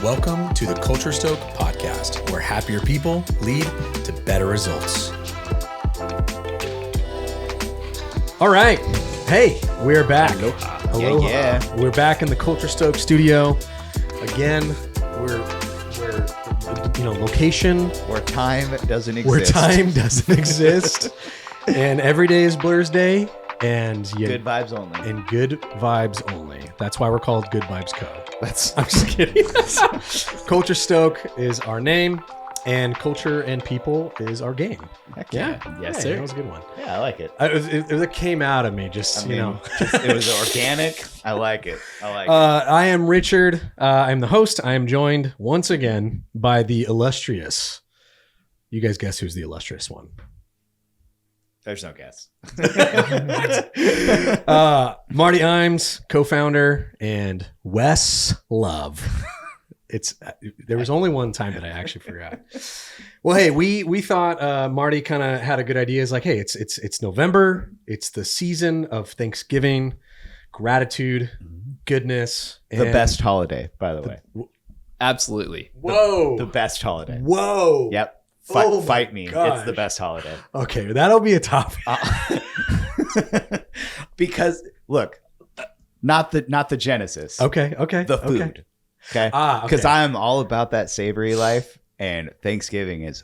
Welcome to the Culture Stoke podcast, where happier people lead to better results. All right. Hey, we're back. Aloha. Yeah. We're back in the Culture Stoke studio. Again, we're location. Where time doesn't exist. Where time doesn't exist. And every day is Blur's Day. And good vibes only. And good vibes only. That's why we're called Good Vibes Co. I'm just kidding. Culture Stoke is our name, and culture and people is our game. Heck yeah. Yes, hey, sir. That was a good one. Yeah, I like it. It came out of me, it was organic. I like it. I am Richard. I'm the host. I am joined once again by the illustrious. You guys guess who's the illustrious one? There's no guess. Marty Imes, co-founder, and Wes Love. There was only one time that I actually forgot. Well, hey, we thought Marty kind of had a good idea. It's like, hey, it's November. It's the season of Thanksgiving, gratitude, goodness. The best holiday, by the way. Absolutely. Whoa. The best holiday. Whoa. Yep. Fight me. Gosh. It's the best holiday. Okay, that'll be a topic. Because look, not the genesis. Okay. The food. Okay. Because I'm all about that savory life, and Thanksgiving it's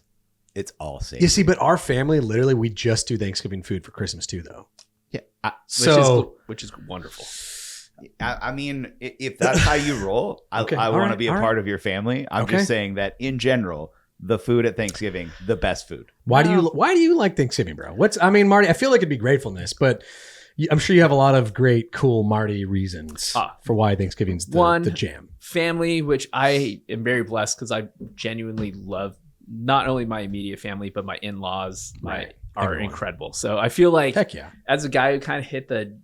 all savory. You see, but our family, literally, we just do Thanksgiving food for Christmas too, though. Yeah. Which is wonderful. I mean, if that's how you roll, I want to be a part of your family. I'm just saying that in general, the food at Thanksgiving, the best food. Why do you like Thanksgiving, bro? Marty, I feel like it'd be gratefulness, but I'm sure you have a lot of great, cool Marty reasons for why Thanksgiving's the jam. Family, which I am very blessed because I genuinely love not only my immediate family, but my in-laws are incredible. So I feel like as a guy who kind of hit the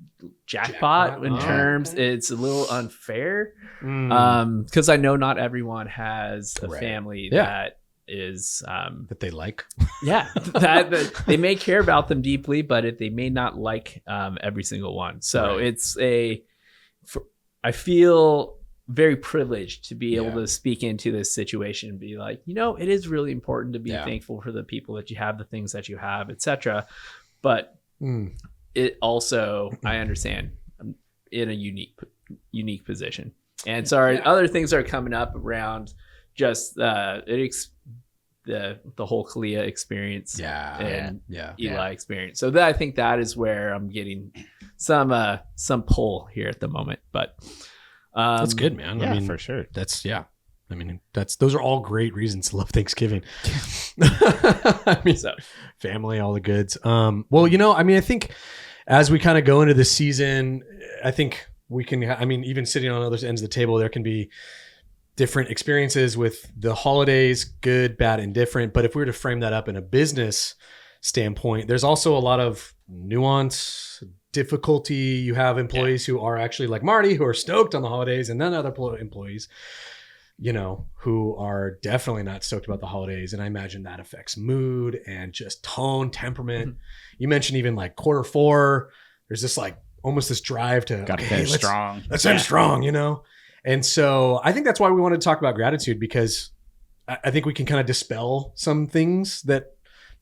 jackpot in terms, it's a little unfair because I know not everyone has a family that is that they like that they may care about them deeply, but they may not like every single one. So I feel very privileged to be able to speak into this situation and be like, it is really important to be thankful for the people that you have, the things that you have, etc. But it also, I understand, I'm in a unique position, and other things are coming up around just the whole Kalia experience and Eli experience. So I think that is where I'm getting some pull here at the moment. But that's good, man. Yeah, I mean, for sure. Those are all great reasons to love Thanksgiving. Family, all the goods. I think as we kind of go into the season, I think we can. Even sitting on other ends of the table, there can be different experiences with the holidays, good, bad, and different. But if we were to frame that up in a business standpoint, there's also a lot of nuance, difficulty. You have employees who are actually like Marty, who are stoked on the holidays, and then other employees, who are definitely not stoked about the holidays. And I imagine that affects mood and just tone, temperament. You mentioned even like quarter four, there's this like almost this drive to finish strong. Let's end strong, And so I think that's why we wanted to talk about gratitude, because I think we can kind of dispel some things that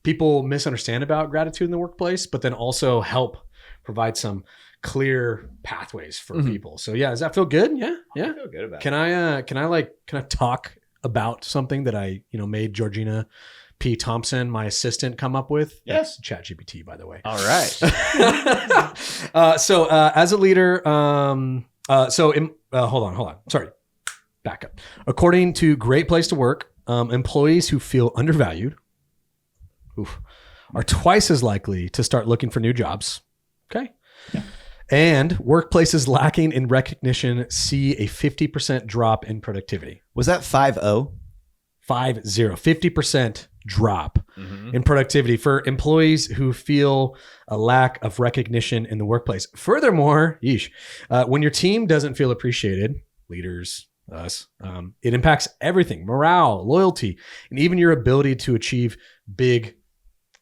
people misunderstand about gratitude in the workplace, but then also help provide some clear pathways for people. So does that feel good? Yeah. I feel good about it. Can I talk about something that I, made Georgina P. Thompson, my assistant, come up with? Yes. ChatGPT, by the way. All right. So as a leader, hold on. Sorry. Back up. According to Great Place to Work, employees who feel undervalued are twice as likely to start looking for new jobs. Okay. Yeah. And workplaces lacking in recognition see a 50% drop in productivity. Was that 5-0? 50% drop in productivity for employees who feel a lack of recognition in the workplace. Furthermore, when your team doesn't feel appreciated, leaders, us, it impacts everything: morale, loyalty, and even your ability to achieve big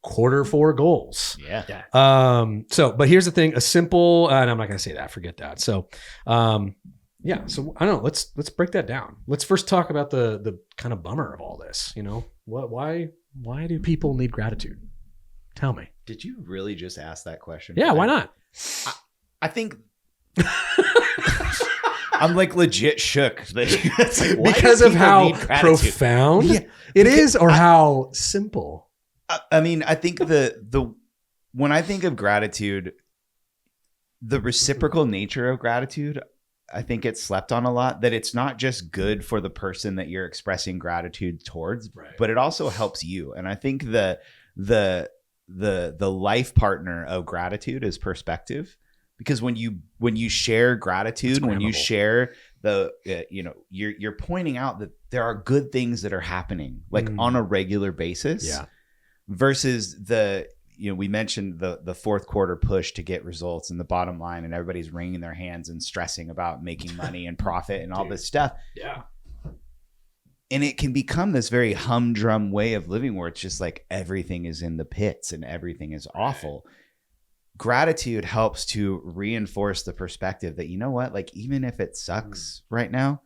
quarter four goals. Yeah. But here's the thing: a simple, and I'm not going to say that. Forget that. So, yeah. So I don't know. Let's break that down. Let's first talk about the kind of bummer of all this. Why do people need gratitude? Tell me. Did you really just ask that question? Yeah, why not? I think I'm like legit shook because of how profound it is, or how simple. I mean, I think when I think of gratitude, the reciprocal nature of gratitude, I think it's slept on a lot, that it's not just good for the person that you're expressing gratitude towards, but it also helps you. And I think the life partner of gratitude is perspective, because when you share gratitude, when you share you're pointing out that there are good things that are happening like on a regular basis, versus we mentioned the fourth quarter push to get results and the bottom line, and everybody's wringing their hands and stressing about making money and profit and all this stuff. Yeah. And it can become this very humdrum way of living where it's just like everything is in the pits and everything is awful. Gratitude helps to reinforce the perspective that, you know what, like even if it sucks right now,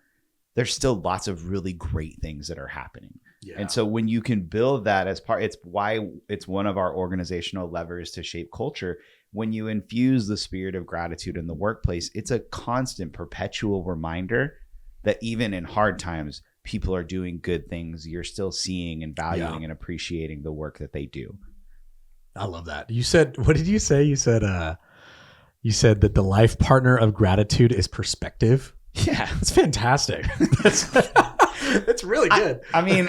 there's still lots of really great things that are happening. Yeah. And so when you can build that as part, it's why it's one of our organizational levers to shape culture. When you infuse the spirit of gratitude in the workplace, it's a constant, perpetual reminder that even in hard times, people are doing good things. You're still seeing and valuing and appreciating the work that they do. I love that. You said, what did you say? You said that the life partner of gratitude is perspective. Yeah. That's fantastic. That's really good. I mean,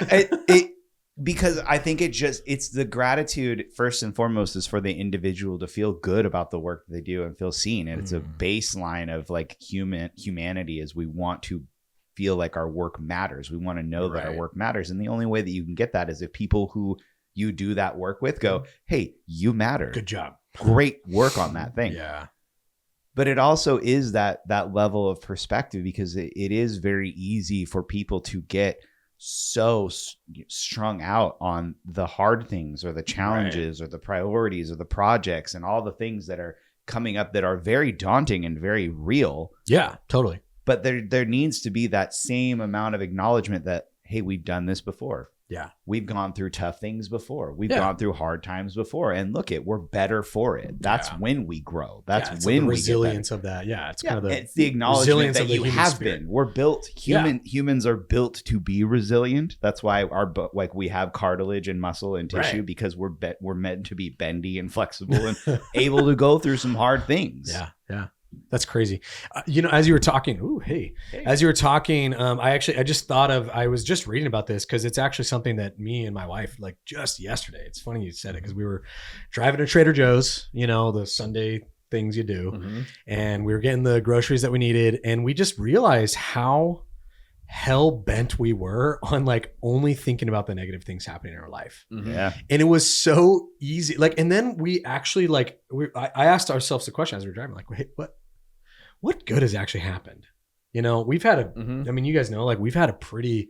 because I think it's the gratitude first and foremost is for the individual to feel good about the work that they do and feel seen. And it's a baseline of like humanity, is we want to feel like our work matters. We want to know that our work matters. And the only way that you can get that is if people who you do that work with go, hey, you matter. Good job. Great work on that thing. Yeah. But it also is that level of perspective, because it is very easy for people to get so strung out on the hard things or the challenges or the priorities or the projects and all the things that are coming up that are very daunting and very real. Yeah, totally. But there needs to be that same amount of acknowledgement that, hey, we've done this before. Yeah. We've gone through tough things before. We've gone through hard times before. And look, we're better for it. That's when we grow. That's when we resilience of that. Yeah. It's kind of it's the acknowledgement that you have been. We're built. Humans are built to be resilient. That's why we have cartilage and muscle and tissue, because we're meant to be bendy and flexible and able to go through some hard things. Yeah. Yeah. That's crazy. As you were talking, as you were talking, I just thought of, I was just reading about this because it's actually something that me and my wife, like just yesterday, it's funny you said it, because we were driving to Trader Joe's, the Sunday things you do. And we were getting the groceries that we needed. And we just realized how hell bent we were on like only thinking about the negative things happening in our life. Yeah. And it was so easy. Like, and then we actually I asked ourselves the question as we were driving, like, hey, what good has actually happened? We've had you guys know, like we've had a pretty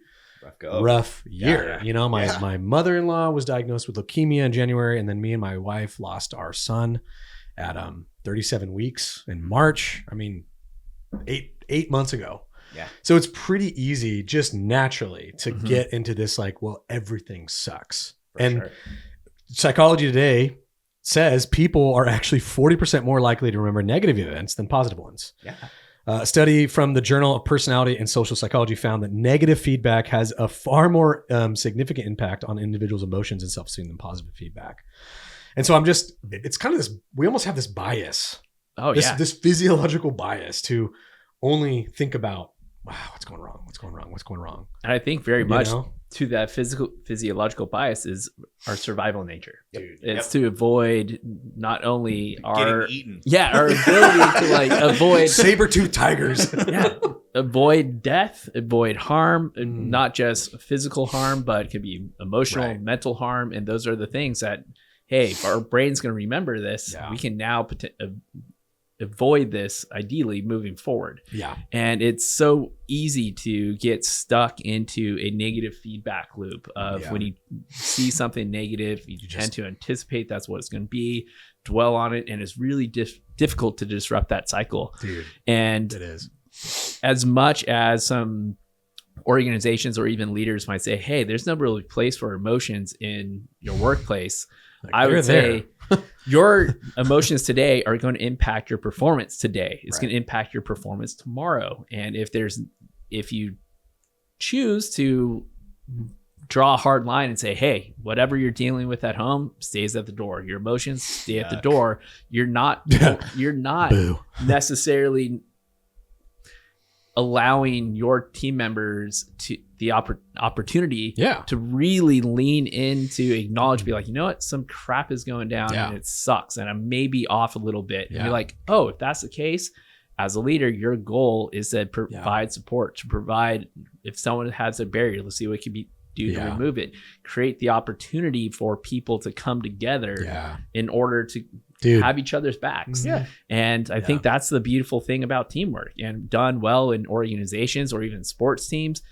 rough year. Yeah. My mother-in-law was diagnosed with leukemia in January. And then me and my wife lost our son at 37 weeks in March. I mean, eight months ago. Yeah. So it's pretty easy just naturally to get into this, like, well, everything sucks. Psychology Today says people are actually 40% more likely to remember negative events than positive ones. Yeah. A study from the Journal of Personality and Social Psychology found that negative feedback has a far more significant impact on individuals' emotions and self-esteem than positive feedback. And so it's kind of this, we almost have this bias. This physiological bias to only think about, wow, what's going wrong? And I think very much to that physiological bias is our survival nature. Dude, it's to avoid not only our eaten. Our ability to like avoid saber-toothed tigers. Avoid death, avoid harm, not just physical harm, but it could be emotional, mental harm. And those are the things that, hey, if our brain's going to remember this, we can now avoid this ideally moving forward. Yeah. And it's so easy to get stuck into a negative feedback loop of when you see something negative, you tend to anticipate that's what it's going to be, dwell on it, and it's really difficult to disrupt that cycle. Dude, and it is. as much as some organizations or even leaders might say, hey, there's no really place for emotions in your workplace. Like, I would say your emotions today are going to impact your performance today. It's going to impact your performance tomorrow. And if you choose to draw a hard line and say, hey, whatever you're dealing with at home stays at the door. Your emotions stay at the door. You're not necessarily allowing your team members to the opportunity to really lean into acknowledge, be like, you know what, some crap is going down and it sucks and I may be off a little bit. And be like, oh, if that's the case, as a leader, your goal is to provide support, to provide, if someone has a barrier, let's see what can be do to remove it. Create the opportunity for people to come together in order to have each other's backs. And I think that's the beautiful thing about teamwork, and done well in organizations or even sports teams.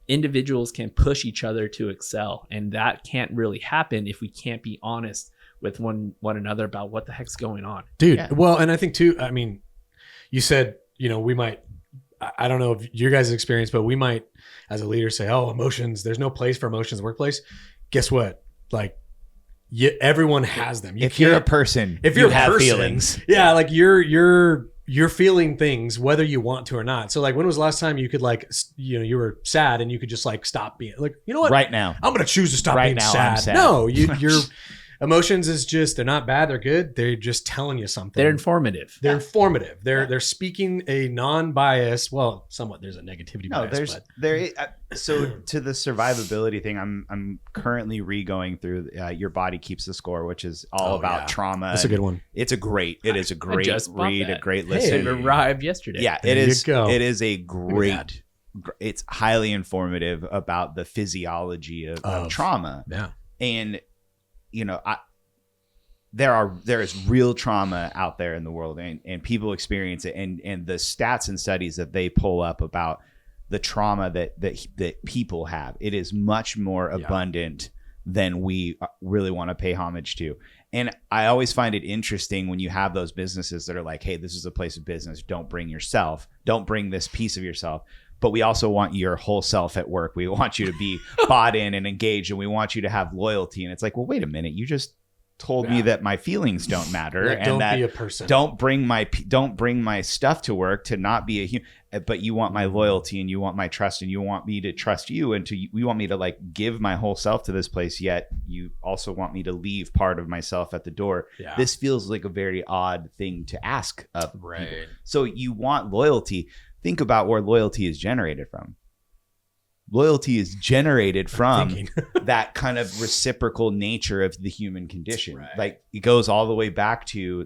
Individuals can push each other to excel, and that can't really happen if we can't be honest with one another about what the heck's going on. Dude, well, and I think too, I mean, you said, we might, I don't know if your guys' experience, but we might, as a leader, say, oh, emotions, there's no place for emotions in the workplace. Guess what? Like, everyone has them. If you're a person, if you have feelings. Yeah, like you're feeling things whether you want to or not. So like, when was the last time you could like, you were sad and you could just like stop being like, you know what? Right now, I'm going to choose to stop being sad. I'm sad. No, your emotions is just, they're not bad. They're good. They're just telling you something. They're informative. They're informative. They're speaking a non-biased, well, somewhat there's a negativity bias. So to the survivability thing, I'm currently re-going through Your Body Keeps the Score, which is all about trauma. That's a good one. It is a great read, a great listen. It arrived yesterday. Yeah, it is. It is a great, it's highly informative about the physiology of trauma. Yeah. And there is real trauma out there in the world, and people experience it, and the stats and studies that they pull up about the trauma that people have, it is much more abundant than we really want to pay homage to. And I always find it interesting when you have those businesses that are like, hey, this is a place of business, don't bring this piece of yourself. But we also want your whole self at work. We want you to be bought in and engaged, and we want you to have loyalty. And it's like, well, wait a minute. You just told me that my feelings don't matter, and don't that be a person. Don't bring my stuff to work to not be a human. But you want my loyalty, and you want my trust, and you want me to trust you, and you want me to like give my whole self to this place. Yet you also want me to leave part of myself at the door. Yeah. This feels like a very odd thing to ask of people. So you want loyalty. Think about where loyalty is generated from. Loyalty is generated from that kind of reciprocal nature of the human condition. Right. Like, it goes all the way back to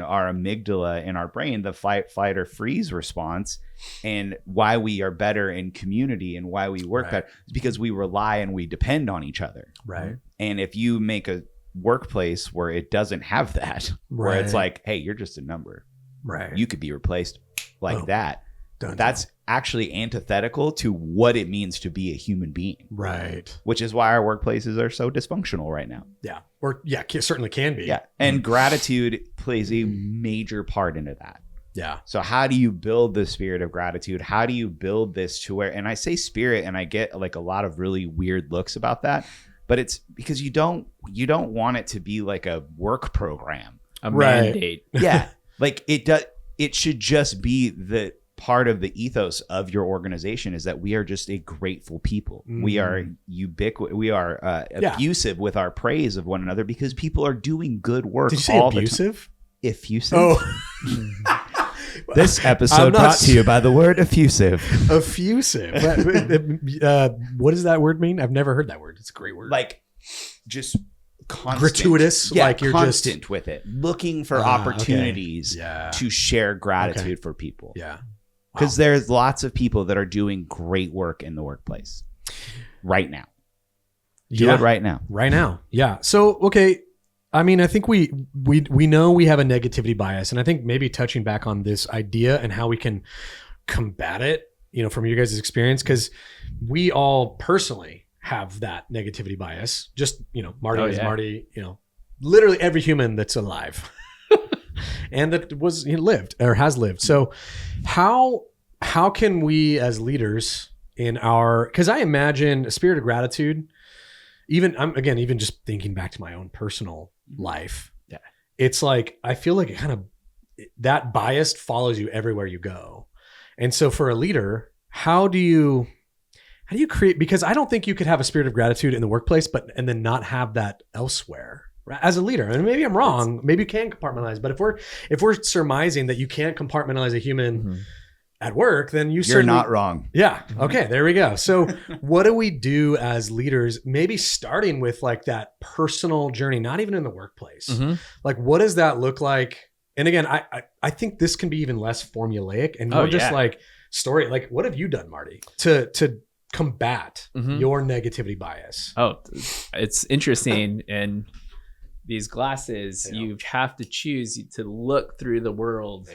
our amygdala in our brain, the fight, flight, or freeze response, and why we are better in community and why we work better is because we rely and we depend on each other. Right. And if you make a workplace where it doesn't have that, where it's like, hey, you're just a number. Right. You could be replaced like that. That's actually antithetical to what it means to be a human being. Right. Which is why our workplaces are so dysfunctional right now. Yeah. Or certainly can be. Yeah. And gratitude plays a major part into that. Yeah. So how do you build the spirit of gratitude? How do you build this to where, and I say spirit, and I get like a lot of really weird looks about that, but it's because you don't want it to be like a work program. A mandate. Yeah. Like it should just be the part of the ethos of your organization is that we are just a grateful people. We are effusive with our praise of one another because people are doing good work. Did you say abusive? Effusive. Oh. This episode brought to you by the word effusive. Effusive. What does that word mean? I've never heard that word. It's a great word. Like, just constant. Gratuitous. Yeah, like you're constant just with it. Looking for opportunities to share gratitude for people. Yeah. Because there's lots of people that are doing great work in the workplace right now. Do it right now. Right now. Yeah. So, okay. I mean, I think we know we have a negativity bias, and I think maybe touching back on this idea and how we can combat it, from your guys' experience, because we all personally have that negativity bias. Just, Marty is Marty, literally every human that's alive. And that was lived or has lived. So how how can we as leaders in our, because I imagine a spirit of gratitude, even just thinking back to my own personal life. Yeah. It's like, I feel like it kind of, that bias follows you everywhere you go. And so for a leader, how do you create, because I don't think you could have a spirit of gratitude in the workplace, and then not have that elsewhere as a leader. And maybe I'm wrong. Maybe you can compartmentalize, but if we're surmising that you can't compartmentalize a human at work, then you're not wrong. Yeah. Okay. There we go. So what do we do as leaders, maybe starting with like that personal journey, not even in the workplace? Like, what does that look like? And again, I think this can be even less formulaic and more just like story. Like, what have you done, Marty, to combat your negativity bias? Oh, it's interesting. And these glasses, you have to choose to look through the world,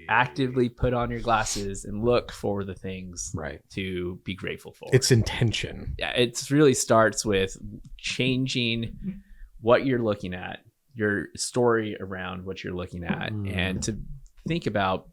actively put on your glasses and look for the things to be grateful for. It's intention. Yeah, it really starts with changing what you're looking at, your story around what you're looking at, and to think about,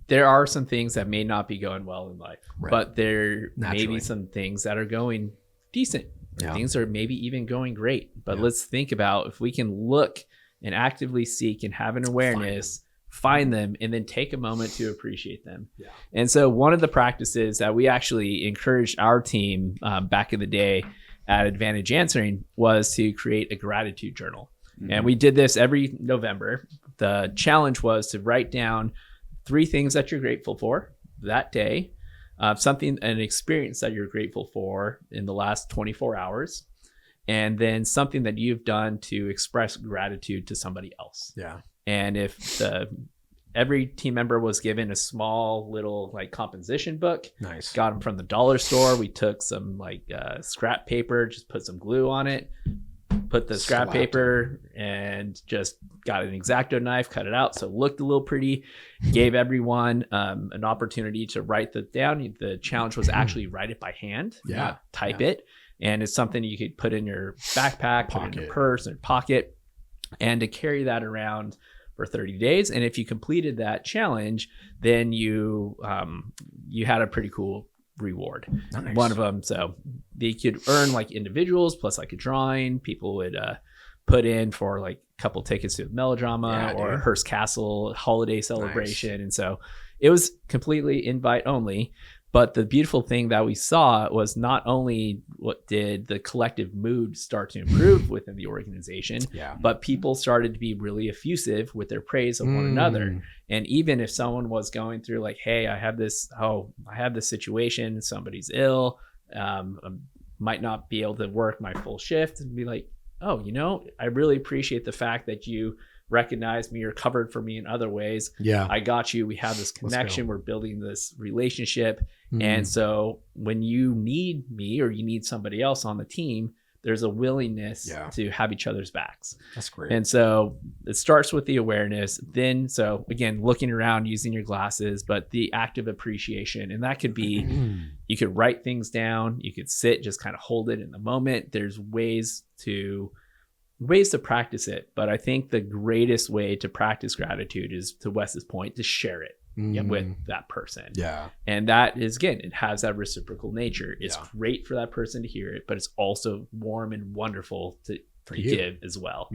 there are some things that may not be going well in life, but there may be some things that are going decent. Things are maybe even going great, but let's think about if we can look and actively seek and have an awareness, find them, and then take a moment to appreciate them. And so one of the practices that we actually encouraged our team back in the day at Advantage Answering was to create a gratitude journal. And we did this every November. The challenge was to write down 3 things that you're grateful for that day, an experience that you're grateful for in the last 24 hours, and then something that you've done to express gratitude to somebody else. Yeah. And if every team member was given a small little like composition book, got them from the dollar store. We took some scrap paper, just put some glue on it, put the scrap paper, and just got an X-Acto knife, cut it out so it looked a little pretty, gave everyone an opportunity to write that down. The challenge was actually write it by hand, not type it. And it's something you could put in your backpack, put in your purse or pocket, and to carry that around for 30 days. And if you completed that challenge, then you had a pretty cool reward. One of them, so they could earn like individuals plus like a drawing. People would put in for like a couple tickets to a melodrama or a Hearst Castle holiday celebration. And so it was completely invite only. But the beautiful thing that we saw was not only what did the collective mood start to improve within the organization, but people started to be really effusive with their praise of one another. And even if someone was going through like, hey, I have this situation, somebody's ill, I might not be able to work my full shift, and be like, oh, I really appreciate the fact that you recognize me or covered for me in other ways. I got you. We have this connection. We're building this relationship. And so when you need me or you need somebody else on the team, there's a willingness to have each other's backs. That's great. And so it starts with the awareness. Then, so again, looking around, using your glasses, but the active appreciation. And that could be, you could write things down. You could sit, just kind of hold it in the moment. There's ways to practice it. But I think the greatest way to practice gratitude is, to Wes's point, to share it with that person. And that is, again, it has that reciprocal nature. It's great for that person to hear it, but it's also warm and wonderful to give as well.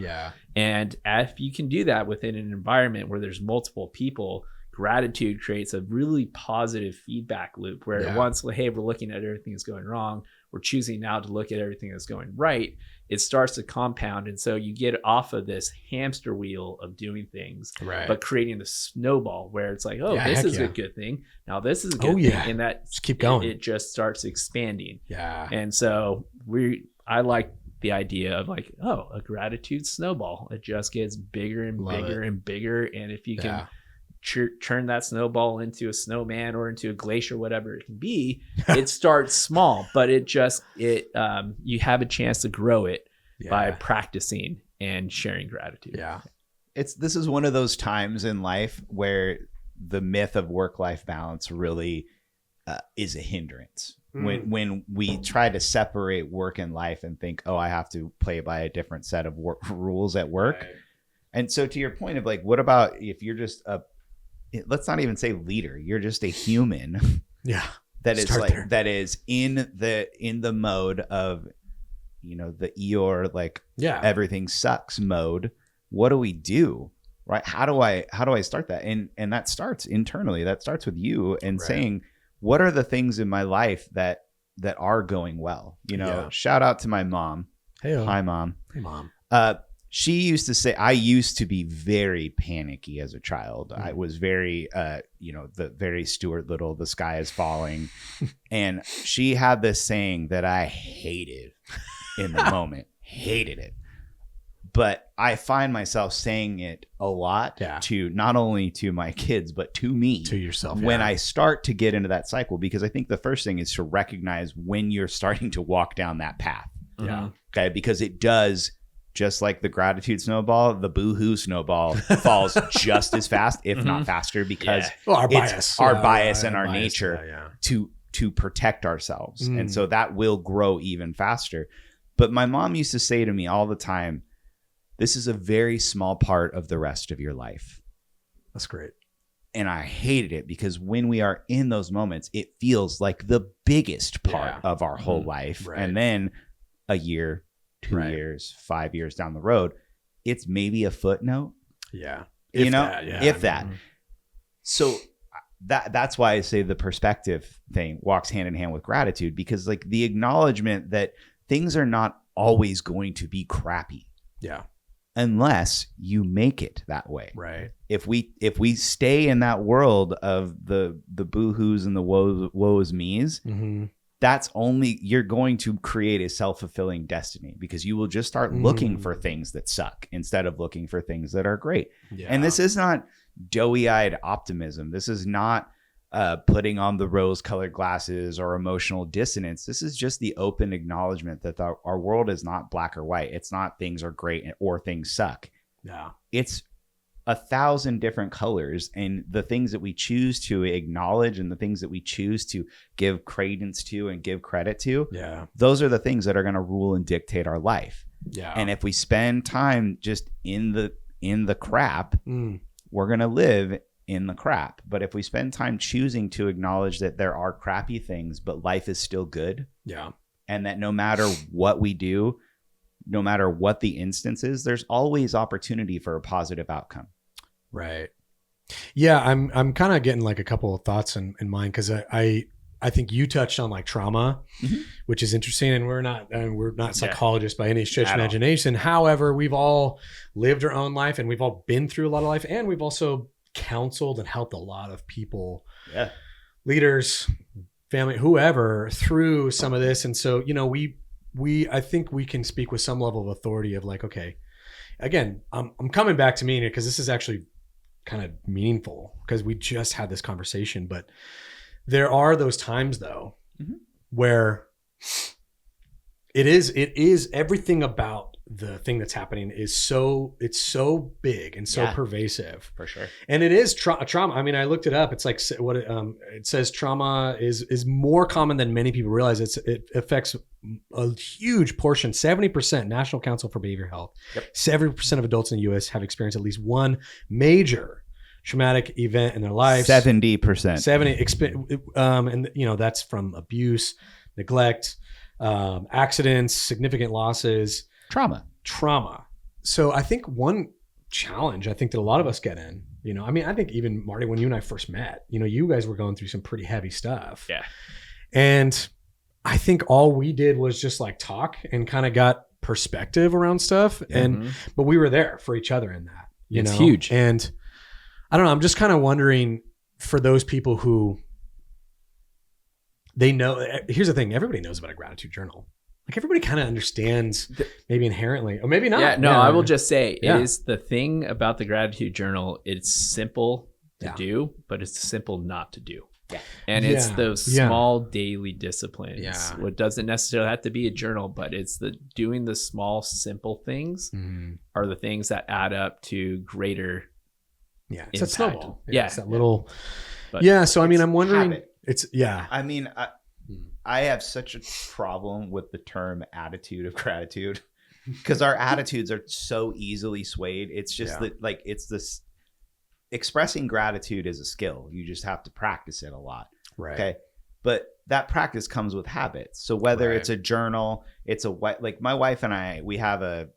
And if you can do that within an environment where there's multiple people, gratitude creates a really positive feedback loop where once, hey, we're looking at everything that's going wrong, we're choosing now to look at everything that's going right, it starts to compound. And so you get off of this hamster wheel of doing things, but creating the snowball where it's like, oh, this is a good thing. Now this is a good thing. And that just keep going. It just starts expanding. And so I like the idea of like, oh, a gratitude snowball. It just gets bigger and bigger and bigger. And if you can turn that snowball into a snowman or into a glacier, whatever it can be, it starts small, but you have a chance to grow it by practicing and sharing gratitude. This is one of those times in life where the myth of work-life balance really is a hindrance. When we try to separate work and life and think, oh, I have to play by a different set of rules at work. And so to your point of like, what about if you're just let's not even say leader. You're just a human. Yeah. That is Start like there. that is in the mode of, you know, the Eeyore, like everything sucks mode. What do we do? Right? How do I start that? And that starts internally. That starts with you and saying, what are the things in my life that are going well? You know, shout out to my mom. Hey, hi, Mom. Hey, Mom. She used to say, I used to be very panicky as a child. I was very, the very Stuart Little, the sky is falling. And she had this saying that I hated in the moment, hated it. But I find myself saying it a lot to not only to my kids, but to me. To yourself. When I start to get into that cycle, because I think the first thing is to recognize when you're starting to walk down that path. Yeah. Okay. Because it does. Just like the gratitude snowball, the boohoo snowball falls just as fast, if not faster, because our it's bias, our bias and our bias, nature to protect ourselves. And so that will grow even faster. But my mom used to say to me all the time, this is a very small part of the rest of your life. That's great. And I hated it because when we are in those moments, it feels like the biggest part of our whole life. Right. And then a year, 2 years, 5 years down the road, it's maybe a footnote. Yeah. If that. So that's why I say the perspective thing walks hand in hand with gratitude, because like the acknowledgement that things are not always going to be crappy. Yeah. Unless you make it that way. Right. If we stay in that world of the boo-hoos and the woes me's, that's only, you're going to create a self-fulfilling destiny, because you will just start looking for things that suck instead of looking for things that are great. Yeah. And this is not doughy-eyed optimism. This is not putting on the rose-colored glasses or emotional dissonance. This is just the open acknowledgement that our world is not black or white. It's not things are great or things suck. Yeah. It's 1,000 different colors, and the things that we choose to acknowledge and the things that we choose to give credence to and give credit to, those are the things that are going to rule and dictate our life. Yeah. And if we spend time just in the crap, we're going to live in the crap. But if we spend time choosing to acknowledge that there are crappy things, but life is still good. Yeah. And that no matter what we do, no matter what the instance is, there's always opportunity for a positive outcome. Right. Yeah. I'm kind of getting like a couple of thoughts in mind, because I think you touched on like trauma, which is interesting, and we're not psychologists by any stretch of imagination. However, we've all lived our own life, and we've all been through a lot of life, and we've also counseled and helped a lot of people, leaders, family, whoever, through some of this. And so, you know, I think we can speak with some level of authority of like, okay, again, I'm coming back to me because this is actually kind of meaningful, because we just had this conversation, but there are those times though, where it is everything about the thing that's happening is so big and so pervasive, for sure. And it is trauma. I mean, I looked it up. It's like what it says. Trauma is more common than many people realize. It affects a huge portion. 70%. National Council for Behavioral Health. 70% of adults in the U.S. have experienced at least one major traumatic event in their lives. 70%. 70. And you know, that's from abuse, neglect, accidents, significant losses. Trauma. So I think one challenge I think that a lot of us get in, you know, I mean, I think even Marty, when you and I first met, you know, you guys were going through some pretty heavy stuff. Yeah. And I think all we did was just like talk and kind of got perspective around stuff. But we were there for each other in that, you know, it's huge. And I don't know, I'm just kind of wondering for those people who they know, here's the thing, everybody knows about a gratitude journal. Like everybody kind of understands maybe inherently, or maybe not. Yeah, no, I will just say it is the thing about the gratitude journal. It's simple to do, but it's simple not to do. Yeah. And it's those small daily disciplines. Yeah. What doesn't necessarily have to be a journal, but it's doing the small, simple things are the things that add up to greater it's impact. A snowball. It's that little. But so I mean, I'm wondering. Habit. It's I mean, I have such a problem with the term attitude of gratitude, because our attitudes are so easily swayed. It's just that, like, it's this, expressing gratitude is a skill. You just have to practice it a lot. Right. Okay. But that practice comes with habits. So whether it's a journal, it's like my wife and I, we have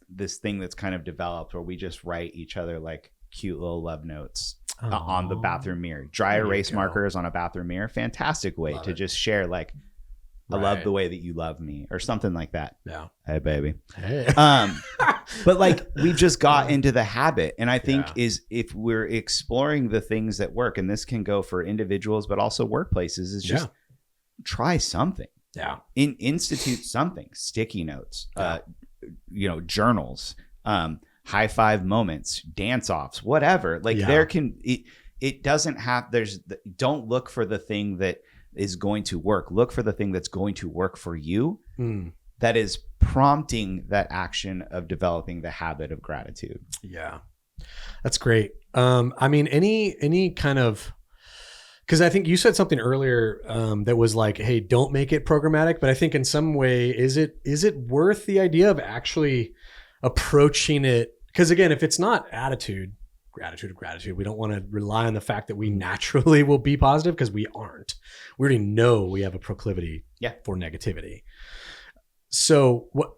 this thing that's kind of developed where we just write each other like cute little love notes on the bathroom mirror. Dry erase markers on a bathroom mirror. Fantastic way to just share like, I love the way that you love me or something like that. Yeah. Hey, baby. Hey. But like we've just got into the habit. And I think is if we're exploring the things that work, and this can go for individuals, but also workplaces, is just try something. Yeah. Institute something. Sticky notes, journals, high five moments, dance offs, whatever. Like there can, it doesn't have, don't look for the thing that is going to work. Look for the thing that's going to work for you. That is prompting that action of developing the habit of gratitude. Yeah, that's great. I mean, any kind of, because I think you said something earlier that was like, hey, don't make it programmatic. But I think in some way, is it worth the idea of actually approaching it? Because again, if it's not gratitude, we don't want to rely on the fact that we naturally will be positive, because we aren't. We already know we have a proclivity for negativity. So what,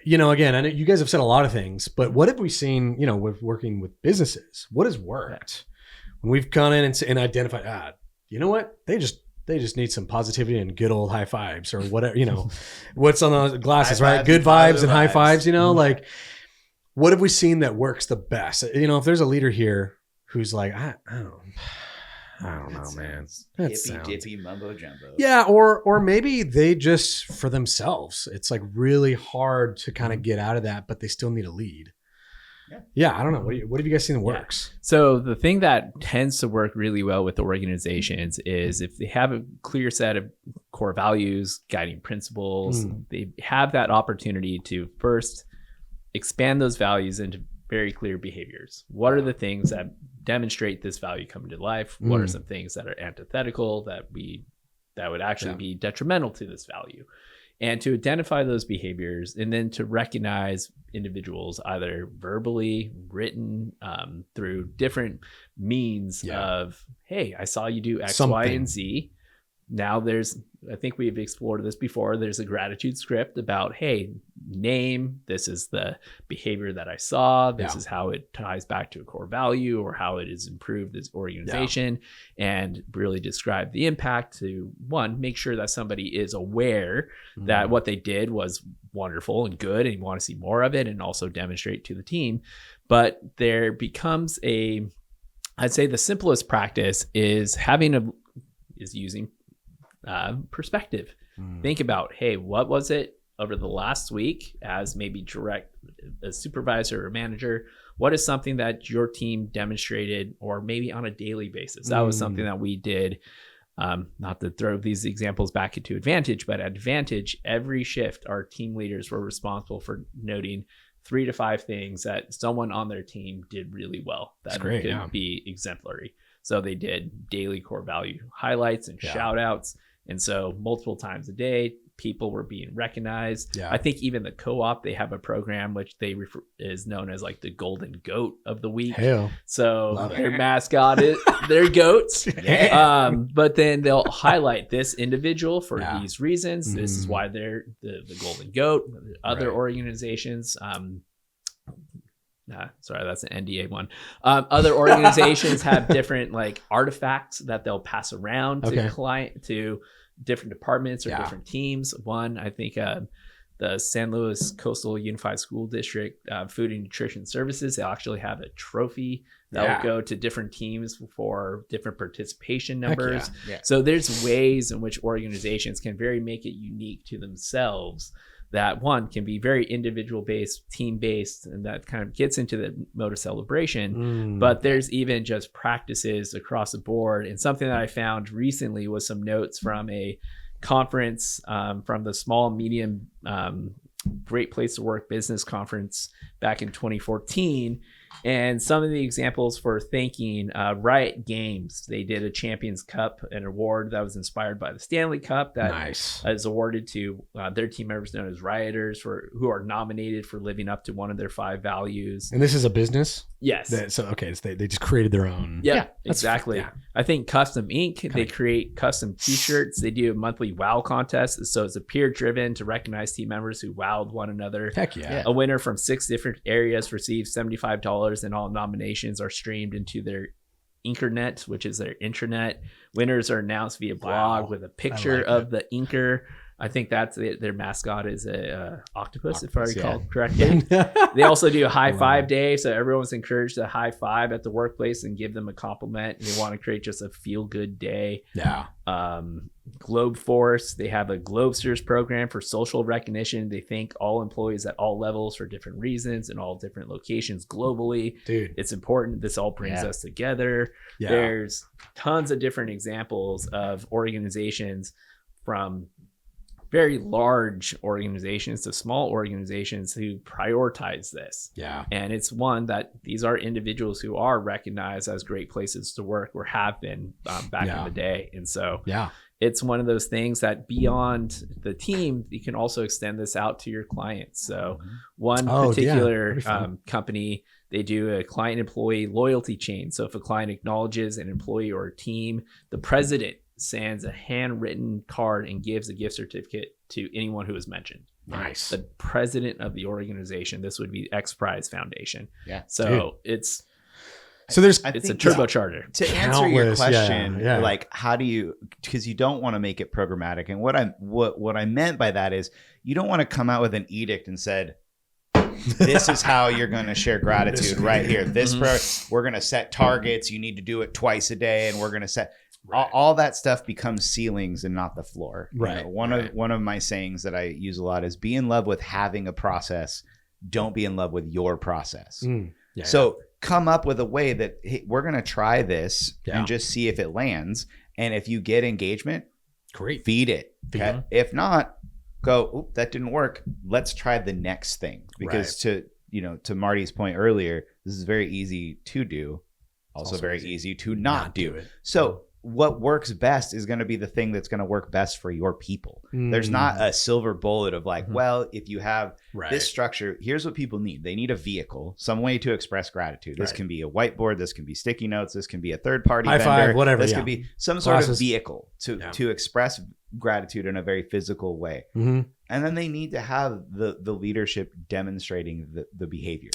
again, I know you guys have said a lot of things, but what have we seen, with working with businesses? What has worked when we've gone in and identified, you know what? They just need some positivity and good old high fives or whatever, what's on the glasses, right? Good vibes and high fives, like what have we seen that works the best? If there's a leader here who's like, I don't know, man. Hippy dippy mumbo jumbo. Yeah, or maybe they just for themselves. It's like really hard to kind of get out of that, but they still need a lead. Yeah, I don't know. What have you guys seen that works? So the thing that tends to work really well with organizations is if they have a clear set of core values, guiding principles, they have that opportunity to first expand those values into very clear behaviors. What are the things that demonstrate this value coming to life? What are some things that are antithetical that would actually be detrimental to this value? And to identify those behaviors, and then to recognize individuals either verbally, written, through different means of, hey, I saw you do X, Y, and Z. Now I think we've explored this before. There's a gratitude script about, hey, name, this is the behavior that I saw. This is how it ties back to a core value or how it has improved this organization, and really describe the impact to make sure that somebody is aware that what they did was wonderful and good and you want to see more of it, and also demonstrate to the team. But there becomes I'd say the simplest practice is using perspective. Think about, hey, what was it over the last week as maybe direct a supervisor or manager? What is something that your team demonstrated, or maybe on a daily basis? That was something that we did. Not to throw these examples back into Advantage, but at Advantage, every shift, our team leaders were responsible for noting 3 to 5 things that someone on their team did really well that could be exemplary. So they did daily core value highlights and shout outs. And so multiple times a day, people were being recognized. I think even the co-op, they have a program which is known as like the golden goat of the week. So their mascot is their goats. But then they'll highlight this individual for these reasons. This is why they're the golden goat. Other organizations, sorry, that's an NDA one. Other organizations have different like artifacts that they'll pass around to different departments or different teams. One, I think the San Luis Coastal Unified School District Food and Nutrition Services, they'll actually have a trophy that will go to different teams for different participation numbers. So there's ways in which organizations can make it unique to themselves. That one can be very individual based, team based, and that kind of gets into the mode of celebration. But there's even just practices across the board. And something that I found recently was some notes from a conference from the Small Medium Great Place to Work Business Conference back in 2014. And some of the examples for thanking Riot Games, they did a Champions Cup, an award that was inspired by the Stanley Cup that is awarded to their team members known as Rioters who are nominated for living up to one of their 5 values. And this is a business? Yes. So they just created their own. Yeah, exactly. Yeah. I think Custom Ink, they create custom t-shirts. They do a monthly WOW contest. So it's a peer driven to recognize team members who wowed one another. Heck yeah. A winner from 6 different areas receives $75, and all nominations are streamed into their Inkernet, which is their intranet. Winners are announced via blog with a picture of the inker. I think that's their mascot is a octopus, if I recall correctly. They also do a high five day, so everyone's encouraged to high five at the workplace and give them a compliment. They want to create just a feel good day. Yeah. Globe Force, they have a Globesters program for social recognition. They thank all employees at all levels for different reasons in all different locations globally. Dude, it's important. This all brings us together. Yeah. There's tons of different examples of organizations, from very large organizations to small organizations, who prioritize this. Yeah. And it's one that these are individuals who are recognized as great places to work, or have been back in the day. And so it's one of those things that beyond the team, you can also extend this out to your clients. So one particular company, they do a client employee loyalty chain. So if a client acknowledges an employee or a team, the president sends a handwritten card and gives a gift certificate to anyone who is mentioned. Nice. The president of the organization. This would be X Prize Foundation. Yeah. So it's a turbocharger. To answer your question, like how do you, because you don't want to make it programmatic. And what I meant by that is you don't want to come out with an edict and said, this is how you're going to share gratitude right here. We're going to set targets. You need to do it twice a day, and we're going to set all that stuff becomes ceilings and not the floor. Right. You know, one of my sayings that I use a lot is be in love with having a process. Don't be in love with your process. Come up with a way that, hey, we're going to try this and just see if it lands. And if you get engagement, great, feed it. Okay? If not, go, that didn't work. Let's try the next thing. Because to Marty's point earlier, this is very easy to do. Also very easy to not do it. So what works best is going to be the thing that's going to work best for your people. There's not a silver bullet of like, well, if you have this structure, here's what people need. They need a vehicle, some way to express gratitude. This can be a whiteboard. This can be sticky notes. This can be a third party vendor. High five, whatever. This could be some sort of vehicle to express gratitude in a very physical way. And then they need to have the leadership demonstrating the behavior.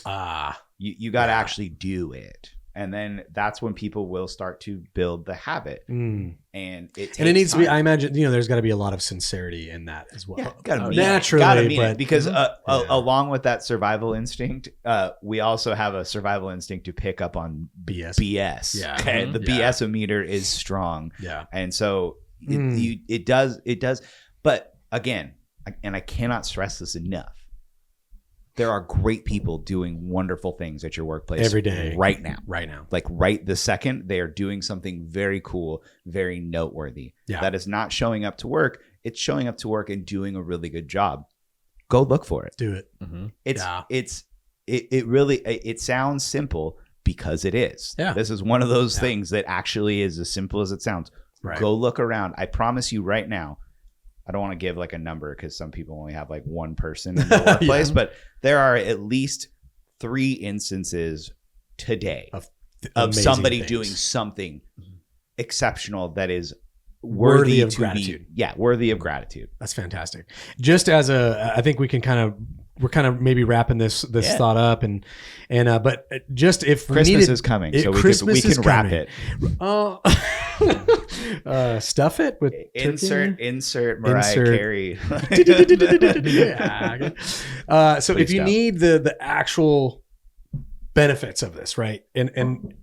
You got to actually do it. And then that's when people will start to build the habit. And it needs to be, I imagine, there's got to be a lot of sincerity in that as well. Naturally. Got to mean it. Because along with that survival instinct, we also have a survival instinct to pick up on BS. Yeah. Okay? The BS meter is strong. Yeah. And so it does. But again, and I cannot stress this enough, there are great people doing wonderful things at your workplace every day, right now. Like right this second, they are doing something very cool, very noteworthy. Yeah. That is not showing up to work. It's showing up to work and doing a really good job. Go look for it. Do it. It really sounds simple because it is. Yeah. This is one of those things that actually is as simple as it sounds. Right. Go look around. I promise you right now, I don't want to give like a number because some people only have like one person in the workplace, but there are at least 3 instances today of somebody doing something exceptional that is worthy of gratitude. Worthy of gratitude. That's fantastic. Just as I think we're kind of maybe wrapping this thought up but just if Christmas is coming, so we can wrap it. Stuff it with insert Mariah Carey. So if you need the actual benefits of this, right? And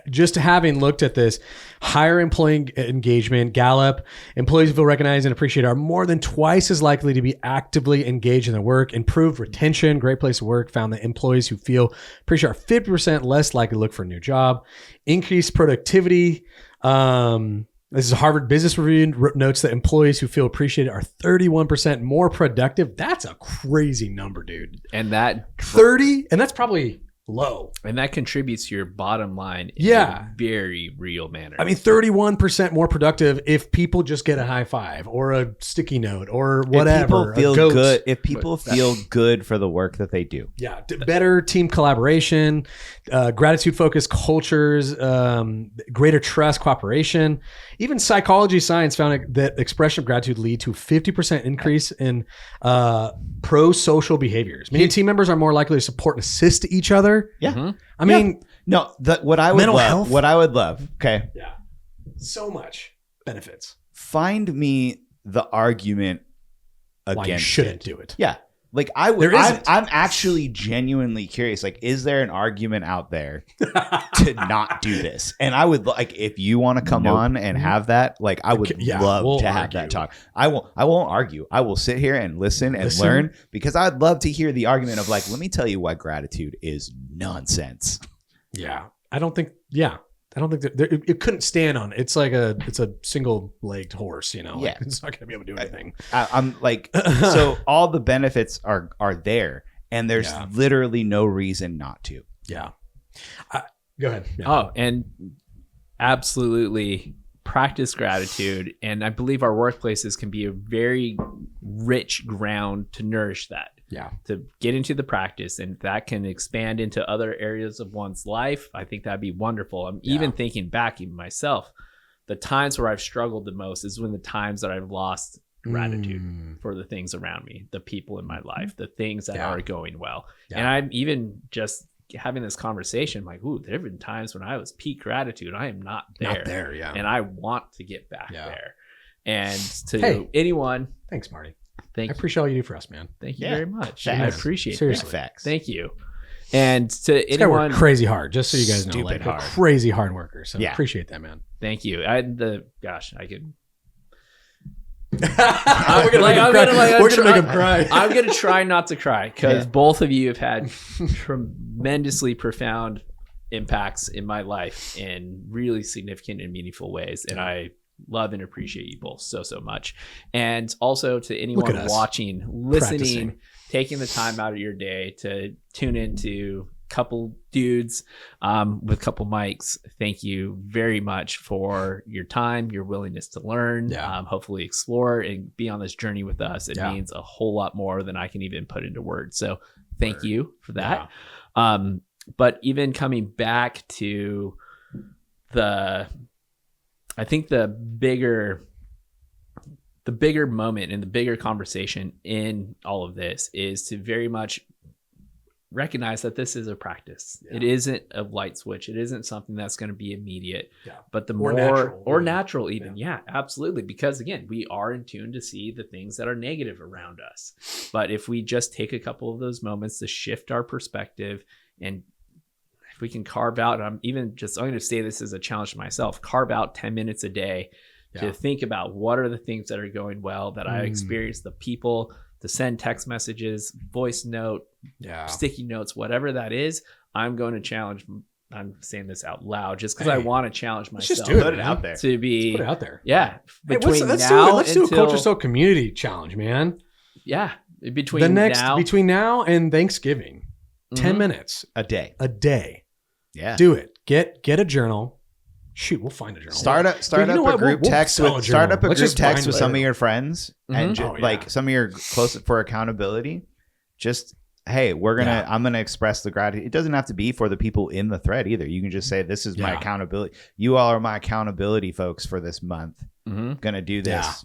just having looked at this, higher employee engagement, Gallup, employees who feel recognized and appreciated are more than twice as likely to be actively engaged in their work. Improved retention, Great Place to Work found that employees who feel appreciated are 50% less likely to look for a new job. Increased productivity. This is Harvard Business Review notes that employees who feel appreciated are 31% more productive. That's a crazy number, dude. And that 30, and that's probably low. And that contributes to your bottom line in Yeah. a very real manner. I mean, 31% more productive if people just get a high five or a sticky note or whatever. If people a feel goat. good, if people feel good for the work that they do. Yeah, better team collaboration, gratitude-focused cultures, greater trust, cooperation. Even psychology science found that expression of gratitude lead to 50% increase in pro-social behaviors. Meaning team members are more likely to support and assist each other. Yeah. Mhm. I mean, No, what I would Mental love, health? what I would love, okay, yeah, so much benefits. find me the argument Why you against shouldn't it. do it. Yeah. Like I would, There isn't. I'm actually genuinely curious. Like, is there an argument out there to not do this? And I would like, if you want to come Nope. on and have that, like, I would Okay, yeah, love we'll to have argue. that talk. I won't argue. I will sit here and listen and Listen. learn, because I'd love to hear the argument of like, let me tell you why gratitude is nonsense. Yeah, I don't think that it couldn't stand on. It's like it's a single legged horse, you know. Like, Yeah. it's not gonna be able to do anything. I'm like, so all the benefits are there, and there's Yeah. literally no reason not to. Yeah. Go ahead. Yeah. Oh, and absolutely practice gratitude. And I believe our workplaces can be a very rich ground to nourish that, Yeah. to get into the practice, and that can expand into other areas of one's life. I think that'd be wonderful. I'm even thinking back, even myself, the times where I've struggled the most is when the times that I've lost gratitude for the things around me, the people in my life, the things that are going well. Yeah. And I'm even just having this conversation, like, ooh, there have been times when I was peak gratitude. I am not there. Not there. Yeah. And I want to get back Yeah. there. And to Hey. anyone, Thanks, Marty. I thank you. appreciate all you do for us, man. Thank you Yeah. very much. Facts. I appreciate Seriously. that. Facts. Thank you. And to This guy anyone, worked crazy hard, just so you guys know. Stupid Like, hard. a crazy hard worker. So Yeah. appreciate that, man. thank you. I could. We're gonna Like, make him I'm cry. gonna, like, We're gonna try- make him cry. I'm gonna try not to cry, because Yeah. both of you have had tremendously profound impacts in my life in really significant and meaningful ways, and I love and appreciate you both so much. And also to anyone at us. watching, listening, Practicing. taking the time out of your day to tune into couple dudes with couple mics. Thank you very much for your time, your willingness to learn, Yeah. hopefully explore and be on this journey with us. It Yeah. means a whole lot more than I can even put into words. So thank Word. you for that. But even coming back to I think the bigger moment and the bigger conversation in all of this is to very much recognize that this is a practice. Yeah. It isn't a light switch. It isn't something that's going to be immediate. Yeah. But the Or more natural, or really. natural even. Yeah, absolutely. Because again, we are in tune to see the things that are negative around us. But if we just take a couple of those moments to shift our perspective, and if we can carve out, I'm going to say this as a challenge to myself, carve out 10 minutes a day to think about what are the things that are going well that I experience, the people, to send text messages, voice note, sticky notes, whatever that is. I'm going to challenge. I'm saying this out loud just because I want to challenge myself. Let's just do it, Put it man. out there. To be, Put it out there. yeah. Hey, Between let's now do a until, Culture Soul community challenge, man. yeah. Between Between now and Thanksgiving, 10 Mhm. minutes A day. a day. Yeah. Do it. Get a journal. Shoot, we'll find a journal. Start up you know a what? group We'll text sell a with start journal. up a Let's group just text find with a some of journal. your friends and Oh, yeah. like some of your closest for accountability. Just hey, I'm gonna express the gratitude. It doesn't have to be for the people in the thread either. You can just say this is my accountability. You all are my accountability folks for this month. Gonna do this.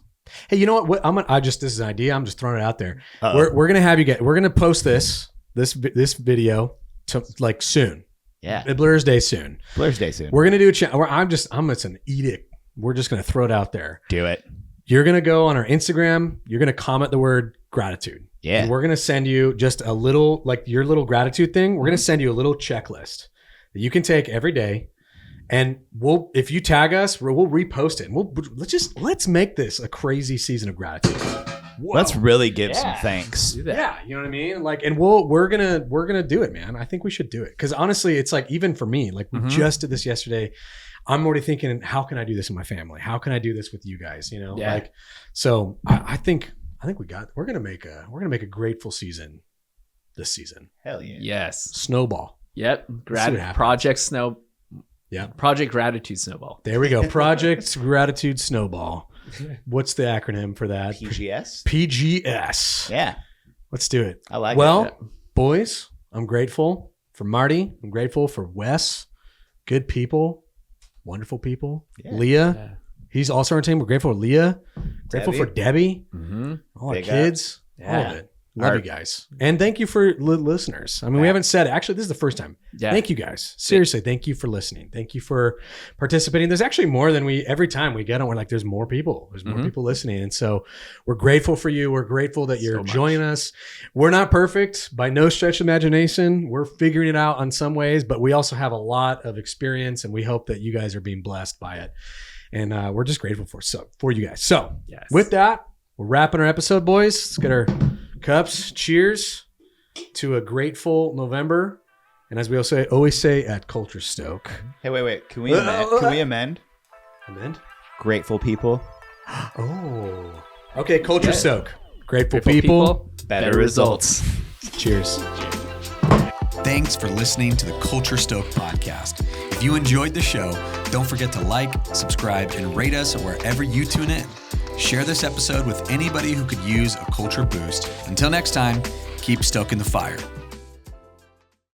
Hey, you know what? This is an idea. I'm just throwing it out there. We're gonna have you we're gonna post this video to like soon. Yeah. Blur's Day soon. Blur's Day soon. We're gonna do a challenge. It's an edict. We're just gonna throw it out there. Do it. You're gonna go on our Instagram. You're gonna comment the word gratitude. Yeah. And we're gonna send you just a little, like your little gratitude thing. We're gonna send you a little checklist that you can take every day. And if you tag us, we'll repost it. And let's make this a crazy season of gratitude. Whoa. Let's really give some thanks. Do that. Yeah, you know what I mean? Like, and we're gonna do it, man. I think we should do it. Because honestly, it's like, even for me, like we just did this yesterday. I'm already thinking, how can I do this in my family? How can I do this with you guys? You know, like, so I think we're gonna make a grateful season this season. Hell yeah. Yes. Snowball. Yep. See what happens. Project Gratitude Snowball. There we go. Project Gratitude Snowball. What's the acronym for that? PGS. PGS. Yeah, Let's do it. I like Well, it. boys, I'm grateful for Marty. I'm grateful for Wes. Good people. Wonderful people. Yeah. Leah. Yeah. He's also on our team. We're grateful for Leah. Grateful Debbie. for Debbie. Mm-hmm. All our Big kids. All Yeah. of it. Love you guys. And thank you for listeners. I mean, we haven't said, actually, this is the first time. Yeah. Thank you guys. Seriously, thank you for listening. Thank you for participating. There's actually more than every time we get on, we're like, there's more people. There's more people listening. And so we're grateful for you. We're grateful that you're joining us. We're not perfect by no stretch of imagination. We're figuring it out on some ways, but we also have a lot of experience and we hope that you guys are being blessed by it. And we're just grateful for you guys. So Yes. with that, we're wrapping our episode, boys. Let's get our cups. Cheers to a grateful November. And as we always say at Culture Stoke. Hey, wait. Can we amend? Amend? Grateful people. Oh. Okay, Culture Stoke. Grateful people. Better results. Cheers. Thanks for listening to the Culture Stoke podcast. If you enjoyed the show, don't forget to like, subscribe, and rate us wherever you tune in. Share this episode with anybody who could use a culture boost. Until next time, keep stoking the fire.